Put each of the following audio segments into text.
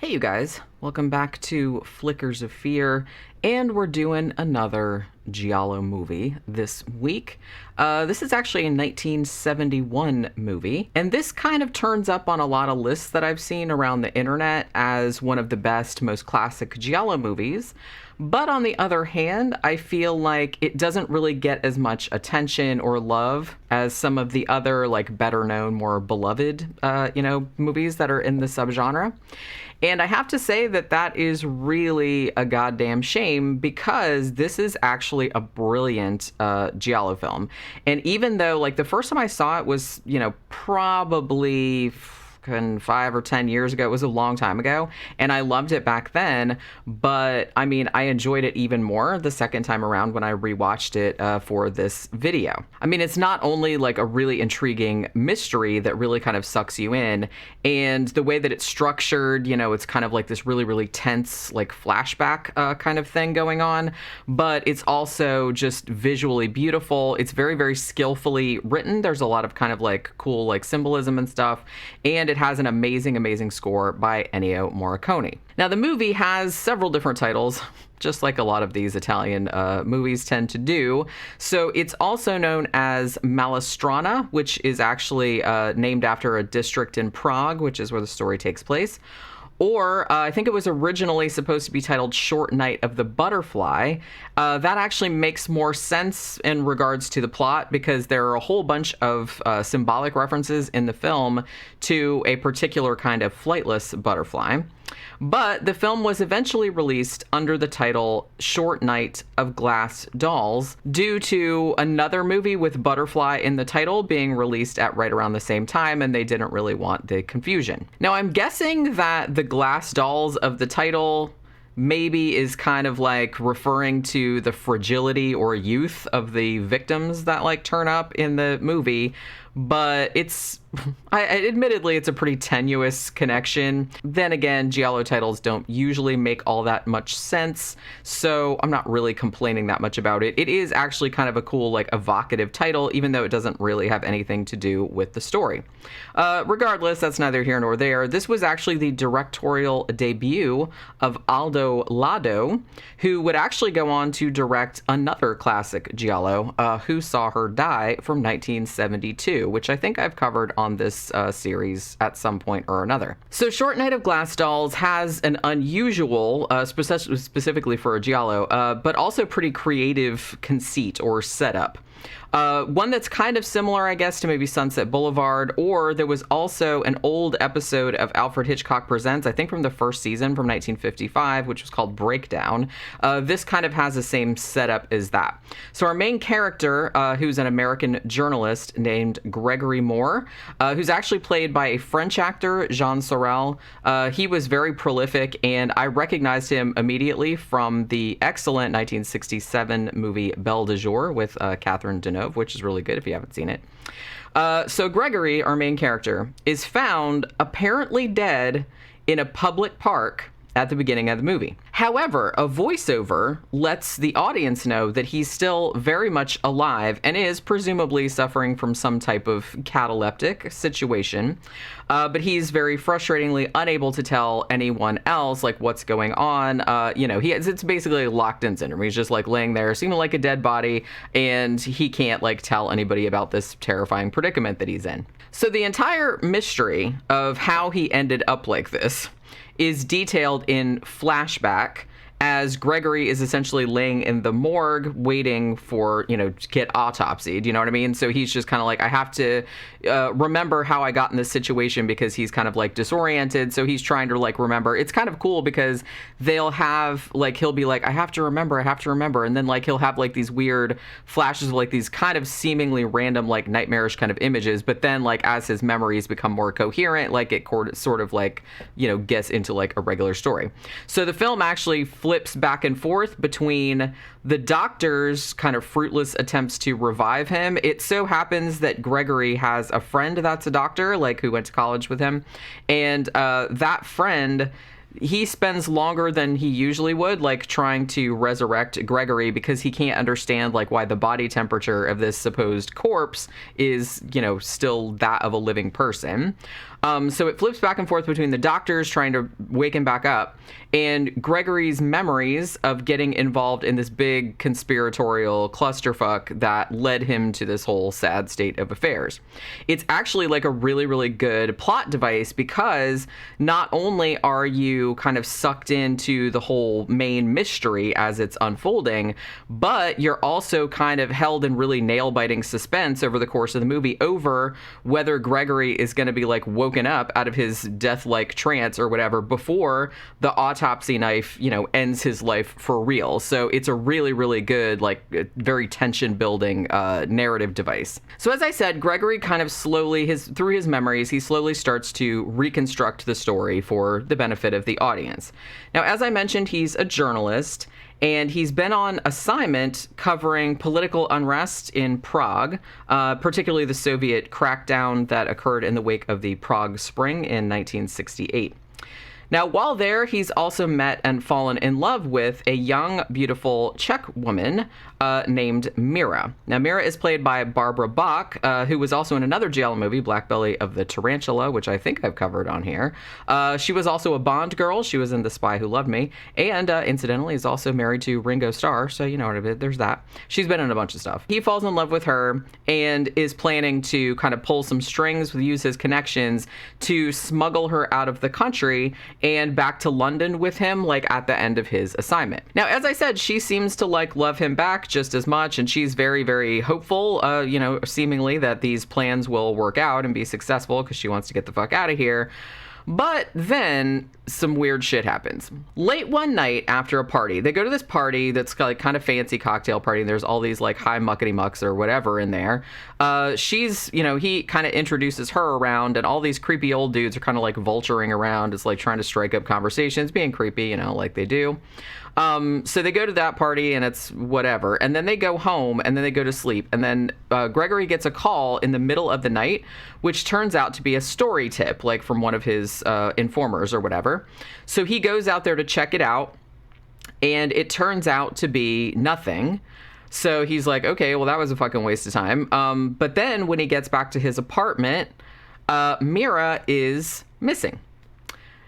Hey you guys, welcome back to Flickers of Fear, and we're doing another Giallo movie this week. This is actually a 1971 movie, and this kind of turns up on a lot of lists that I've seen around the internet as one of the best, most classic Giallo movies. But on the other hand, I feel like it doesn't really get as much attention or love as some of the other, like, better known, more beloved, movies that are in the subgenre. And I have to say that that is really a goddamn shame, because this is actually a brilliant Giallo film. And even though, like, the first time I saw it was, probably 5 or 10 years ago. It was a long time ago, and I loved it back then. But I mean, I enjoyed it even more the second time around when I rewatched it for this video. I mean, it's not only like a really intriguing mystery that really kind of sucks you in, and the way that it's structured, it's kind of like this really, really tense, like, flashback kind of thing going on, but it's also just visually beautiful. It's very, very skillfully written. There's a lot of kind of like cool, like, symbolism and stuff, and it has an amazing, amazing score by Ennio Morricone. Now, the movie has several different titles, just like a lot of these Italian movies tend to do. So it's also known as Malestrana, which is actually named after a district in Prague, which is where the story takes place. Or I think it was originally supposed to be titled Short Night of the Butterfly. That actually makes more sense in regards to the plot, because there are a whole bunch of symbolic references in the film to a particular kind of flightless butterfly. But the film was eventually released under the title Short Night of Glass Dolls due to another movie with butterfly in the title being released at right around the same time, and they didn't really want the confusion. Now, I'm guessing that the glass dolls of the title maybe is kind of like referring to the fragility or youth of the victims that, like, turn up in the movie. But admittedly, it's a pretty tenuous connection. Then again, Giallo titles don't usually make all that much sense, so I'm not really complaining that much about it. It is actually kind of a cool, like, evocative title, even though it doesn't really have anything to do with the story. Regardless, that's neither here nor there. This was actually the directorial debut of Aldo Lado, who would actually go on to direct another classic Giallo, Who Saw Her Die, from 1972. Which I think I've covered on this series at some point or another. So Short Night of Glass Dolls has an unusual, specifically for a Giallo, but also pretty creative conceit or setup. One that's kind of similar, I guess, to maybe Sunset Boulevard, or there was also an old episode of Alfred Hitchcock Presents, I think from the first season from 1955, which was called Breakdown. This kind of has the same setup as that. So our main character, who's an American journalist named Gregory Moore, who's actually played by a French actor, Jean Sorel. He was very prolific, and I recognized him immediately from the excellent 1967 movie Belle de Jour with Catherine Deneuve, which is really good if you haven't seen it. So Gregory, our main character, is found apparently dead in a public park at the beginning of the movie. However, a voiceover lets the audience know that he's still very much alive and is presumably suffering from some type of cataleptic situation. But he's very frustratingly unable to tell anyone else, like, what's going on. It's basically locked-in syndrome. He's just, like, laying there seeming like a dead body, and he can't, like, tell anybody about this terrifying predicament that he's in. So the entire mystery of how he ended up like this is detailed in flashback, as Gregory is essentially laying in the morgue waiting for, to get autopsied, you know what I mean? So he's just kind of like, I have to remember how I got in this situation, because he's kind of, like, disoriented. So he's trying to, like, remember. It's kind of cool because they'll have, like, he'll be like, I have to remember. And then, like, he'll have, like, these weird flashes of, like, these kind of seemingly random, like, nightmarish kind of images. But then, like, as his memories become more coherent, like, it sort of, like, gets into, like, a regular story. So the film actually flips back and forth between the doctor's kind of fruitless attempts to revive him. It so happens that Gregory has a friend that's a doctor, like, who went to college with him, and that friend, he spends longer than he usually would, like, trying to resurrect Gregory, because he can't understand, like, why the body temperature of this supposed corpse is, still that of a living person. So it flips back and forth between the doctors trying to wake him back up and Gregory's memories of getting involved in this big conspiratorial clusterfuck that led him to this whole sad state of affairs. It's actually like a really, really good plot device because not only are you kind of sucked into the whole main mystery as it's unfolding, but you're also kind of held in really nail-biting suspense over the course of the movie over whether Gregory is going to be like woken up out of his death-like trance or whatever before the autopsy knife, ends his life for real. So it's a really, really good, like very tension-building narrative device. So as I said, Gregory kind of slowly, through his memories, he slowly starts to reconstruct the story for the benefit of the audience. Now, as I mentioned, he's a journalist, and he's been on assignment covering political unrest in Prague, particularly the Soviet crackdown that occurred in the wake of the Prague Spring in 1968. Now, while there, he's also met and fallen in love with a young, beautiful Czech woman named Mira. Now, Mira is played by Barbara Bach, who was also in another Giallo movie, Black Belly of the Tarantula, which I think I've covered on here. She was also a Bond girl. She was in The Spy Who Loved Me, and incidentally is also married to Ringo Starr, so you know what I mean, there's that. She's been in a bunch of stuff. He falls in love with her and is planning to kind of pull some strings, use his connections to smuggle her out of the country and back to London with him, like at the end of his assignment. Now, as I said, she seems to like love him back just as much, and she's very, very hopeful, seemingly that these plans will work out and be successful because she wants to get the fuck out of here. But then some weird shit happens. Late one night after a party, they go to this party that's like kind of fancy cocktail party, and there's all these like high muckety mucks or whatever in there. He kind of introduces her around, and all these creepy old dudes are kind of like vulturing around. It's like trying to strike up conversations, being creepy, like they do. So they go to that party and it's whatever. And then they go home and then they go to sleep. And then Gregory gets a call in the middle of the night, which turns out to be a story tip, like from one of his informers or whatever. So he goes out there to check it out, and it turns out to be nothing. So he's like, okay, well, that was a fucking waste of time. But then when he gets back to his apartment, Mira is missing.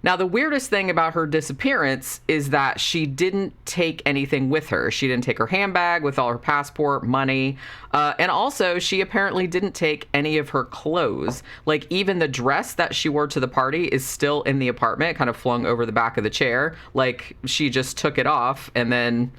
Now, the weirdest thing about her disappearance is that she didn't take anything with her. She didn't take her handbag with all her passport, money, and also she apparently didn't take any of her clothes. Like, even the dress that she wore to the party is still in the apartment, kind of flung over the back of the chair. Like, she just took it off and then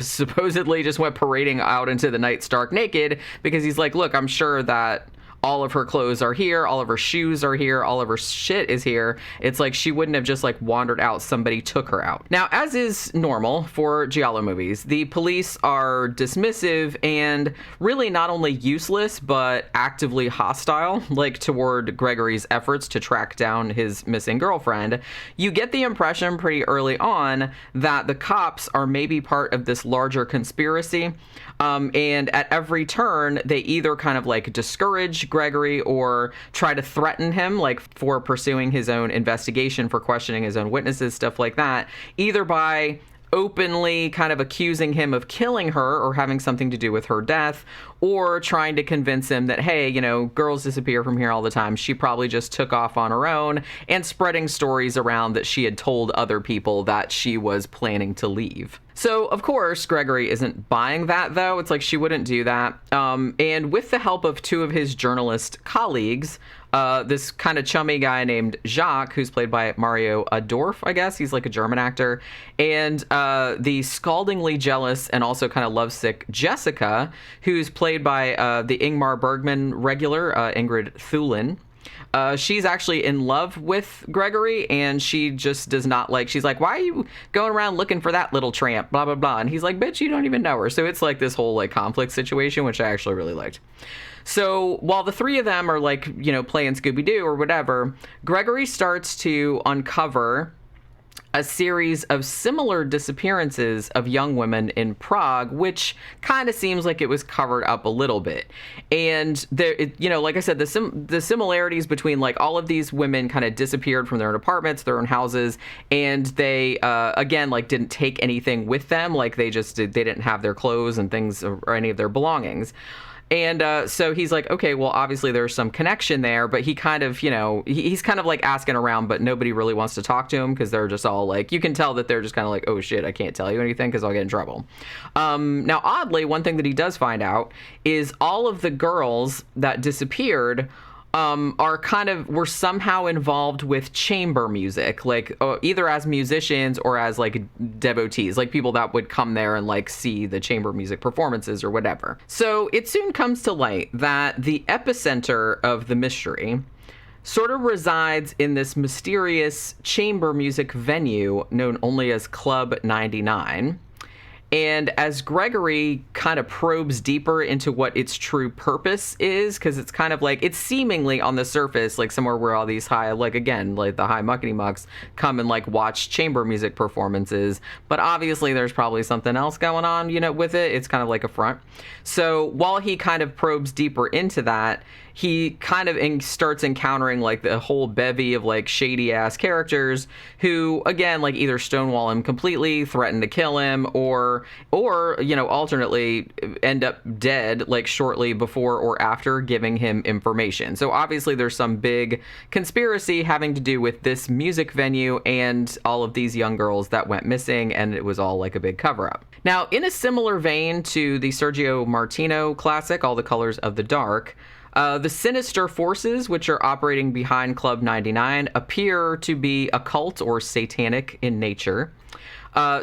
supposedly just went parading out into the night stark naked, because he's like, look, I'm sure that all of her clothes are here, all of her shoes are here, all of her shit is here. It's like she wouldn't have just like wandered out. Somebody took her out. Now, as is normal for Giallo movies, the police are dismissive and really not only useless, but actively hostile, like toward Gregory's efforts to track down his missing girlfriend. You get the impression pretty early on that the cops are maybe part of this larger conspiracy. And at every turn, they either kind of like discourage Gregory or try to threaten him, like for pursuing his own investigation, for questioning his own witnesses, stuff like that, either by openly kind of accusing him of killing her or having something to do with her death, or trying to convince him that, hey, girls disappear from here all the time. She probably just took off on her own, and spreading stories around that she had told other people that she was planning to leave. So, of course, Gregory isn't buying that, though. It's like she wouldn't do that. And with the help of two of his journalist colleagues, this kind of chummy guy named Jacques, who's played by Mario Adorf, I guess. He's like a German actor. And the scaldingly jealous and also kind of lovesick Jessica, who's played by the Ingmar Bergman regular, Ingrid Thulin. She's actually in love with Gregory, and she just does not like, she's like, why are you going around looking for that little tramp, blah, blah, blah. And he's like, bitch, you don't even know her. So it's like this whole like conflict situation, which I actually really liked. So while the three of them are like, playing Scooby-Doo or whatever, Gregory starts to uncover a series of similar disappearances of young women in Prague, which kind of seems like it was covered up a little bit. And there, like I said, the similarities between like all of these women kind of disappeared from their own apartments, their own houses, and they again like didn't take anything with them, like they didn't have their clothes and things or any of their belongings. And so he's like, okay, well, obviously there's some connection there, but he kind of, he's kind of like asking around, but nobody really wants to talk to him because they're just all like, you can tell that they're just kind of like, oh shit, I can't tell you anything because I'll get in trouble. Now, oddly, one thing that he does find out is all of the girls that disappeared were somehow involved with chamber music, like either as musicians or as like devotees, like people that would come there and like see the chamber music performances or whatever. So it soon comes to light that the epicenter of the mystery sort of resides in this mysterious chamber music venue known only as Club 99. And as Gregory kind of probes deeper into what its true purpose is, because it's kind of like, it's seemingly on the surface, like somewhere where all these high, like again, like the high muckety mucks come and like watch chamber music performances. But obviously there's probably something else going on, with it. It's kind of like a front. So while he kind of probes deeper into that, he kind of starts encountering like the whole bevy of like shady ass characters who, again, like either stonewall him completely, threaten to kill him, or alternately end up dead like shortly before or after giving him information. So obviously there's some big conspiracy having to do with this music venue and all of these young girls that went missing, and it was all like a big cover-up. Now, in a similar vein to the Sergio Martino classic, All the Colors of the Dark, the sinister forces which are operating behind Club 99 appear to be occult or satanic in nature.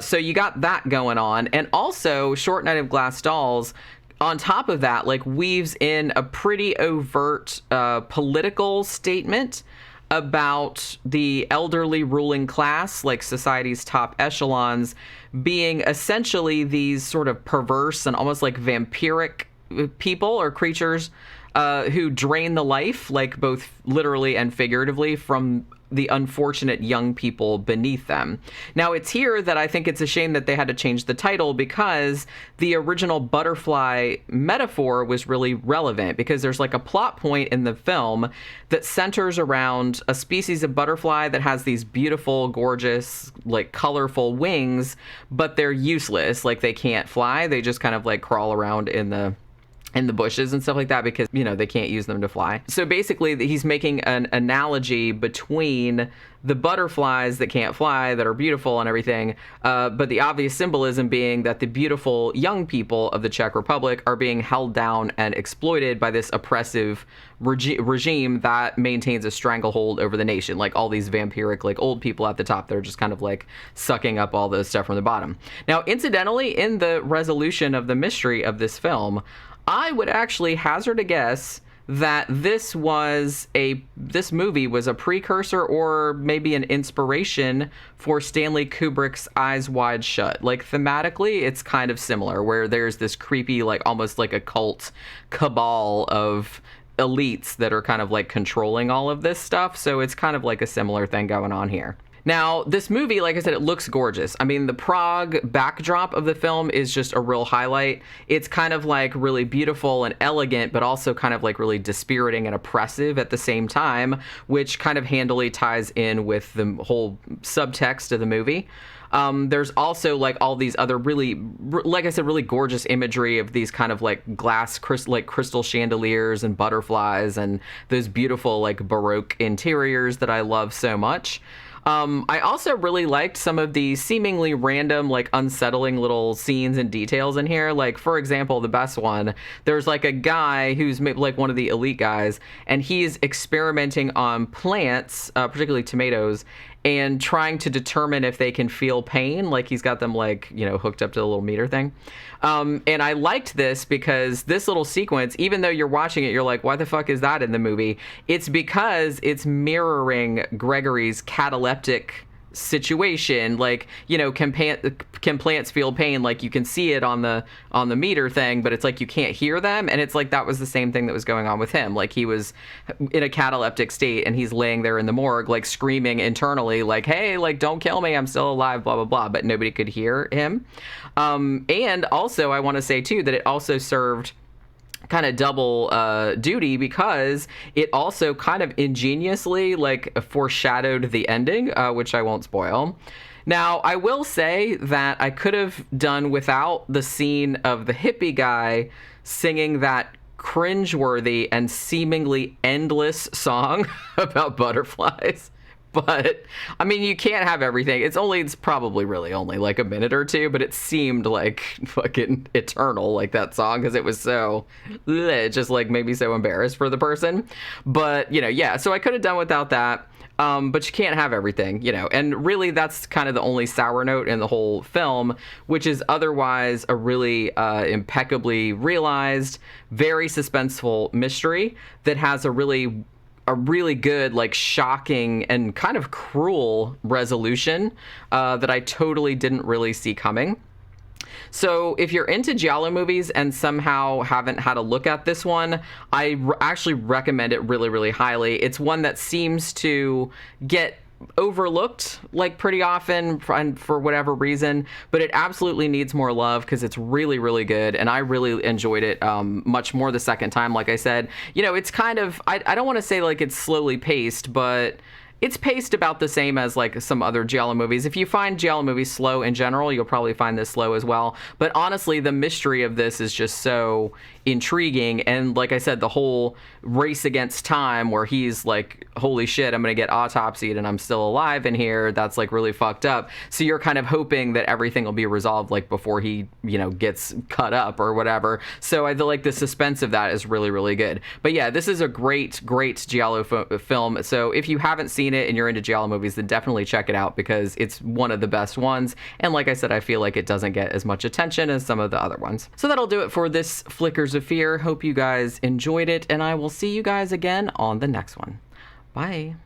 So you got that going on. And also, Short Night of Glass Dolls, on top of that, like weaves in a pretty overt political statement about the elderly ruling class, like society's top echelons, being essentially these sort of perverse and almost like vampiric people or creatures who drain the life, like both literally and figuratively, from the unfortunate young people beneath them. Now, it's here that I think it's a shame that they had to change the title, because the original butterfly metaphor was really relevant, because there's like a plot point in the film that centers around a species of butterfly that has these beautiful, gorgeous, like colorful wings, but they're useless. Like they can't fly. They just kind of like crawl around in the bushes and stuff like that because, they can't use them to fly. So basically he's making an analogy between the butterflies that can't fly, that are beautiful and everything, but the obvious symbolism being that the beautiful young people of the Czech Republic are being held down and exploited by this oppressive regime that maintains a stranglehold over the nation, like all these vampiric, like old people at the top that are just kind of like sucking up all the stuff from the bottom. Now, incidentally, in the resolution of the mystery of this film, I would actually hazard a guess that this movie was a precursor or maybe an inspiration for Stanley Kubrick's Eyes Wide Shut. Like thematically, it's kind of similar, where there's this creepy, like almost like a cult cabal of elites that are kind of like controlling all of this stuff. So it's kind of like a similar thing going on here. Now, this movie, like I said, it looks gorgeous. I mean, the Prague backdrop of the film is just a real highlight. It's kind of like really beautiful and elegant, but also kind of like really dispiriting and oppressive at the same time, which kind of handily ties in with the whole subtext of the movie. There's also like all these other really, like I said, really gorgeous imagery of these kind of like crystal chandeliers and butterflies and those beautiful like Baroque interiors that I love so much. I also really liked some of the seemingly random, like unsettling little scenes and details in here. Like, for example, the best one, there's like a guy who's like one of the elite guys, and he's experimenting on plants, particularly tomatoes, and trying to determine if they can feel pain. Like he's got them like, hooked up to the little meter thing. And I liked this because this little sequence, even though you're watching it, you're like, why the fuck is that in the movie? It's because it's mirroring Gregory's cataleptic situation. Like, can plants feel pain? Like you can see it on the meter thing, but it's like you can't hear them. And it's like that was the same thing that was going on with him. Like he was in a cataleptic state and he's laying there in the morgue, like screaming internally, like, hey, like don't kill me, I'm still alive, blah blah blah, but nobody could hear him. And also I want to say too that it also served kind of double duty, because it also kind of ingeniously like foreshadowed the ending, which I won't spoil. Now, I will say that I could have done without the scene of the hippie guy singing that cringeworthy and seemingly endless song about butterflies. But I mean, you can't have everything. It's probably really only like a minute or two, but it seemed like fucking eternal, like that song, because it was so, it just like made me so embarrassed for the person. But, you know, yeah, so I could have done without that. But you can't have everything, you know, and really that's kind of the only sour note in the whole film, which is otherwise a really impeccably realized, very suspenseful mystery that has a really good, like, shocking and kind of cruel resolution that I totally didn't really see coming. So if you're into Giallo movies and somehow haven't had a look at this one, I actually recommend it really, really highly. It's one that seems to get overlooked like pretty often for whatever reason, but it absolutely needs more love because it's really, really good, and I really enjoyed it much more the second time. Like I said, you know, it's kind of, I don't want to say like it's slowly paced, but it's paced about the same as like some other Giallo movies. If you find Giallo movies slow in general, you'll probably find this slow as well. But honestly, the mystery of this is just so intriguing. And like I said, the whole race against time where he's like, holy shit, I'm going to get autopsied and I'm still alive in here. That's like really fucked up. So you're kind of hoping that everything will be resolved like before he, you know, gets cut up or whatever. So I feel like the suspense of that is really, really good. But yeah, this is a great, great Giallo film. So if you haven't seen it and you're into Giallo movies, then definitely check it out because it's one of the best ones. And like I said, I feel like it doesn't get as much attention as some of the other ones. So that'll do it for this Flickers of Fear. Hope you guys enjoyed it, and I will see you guys again on the next one. Bye.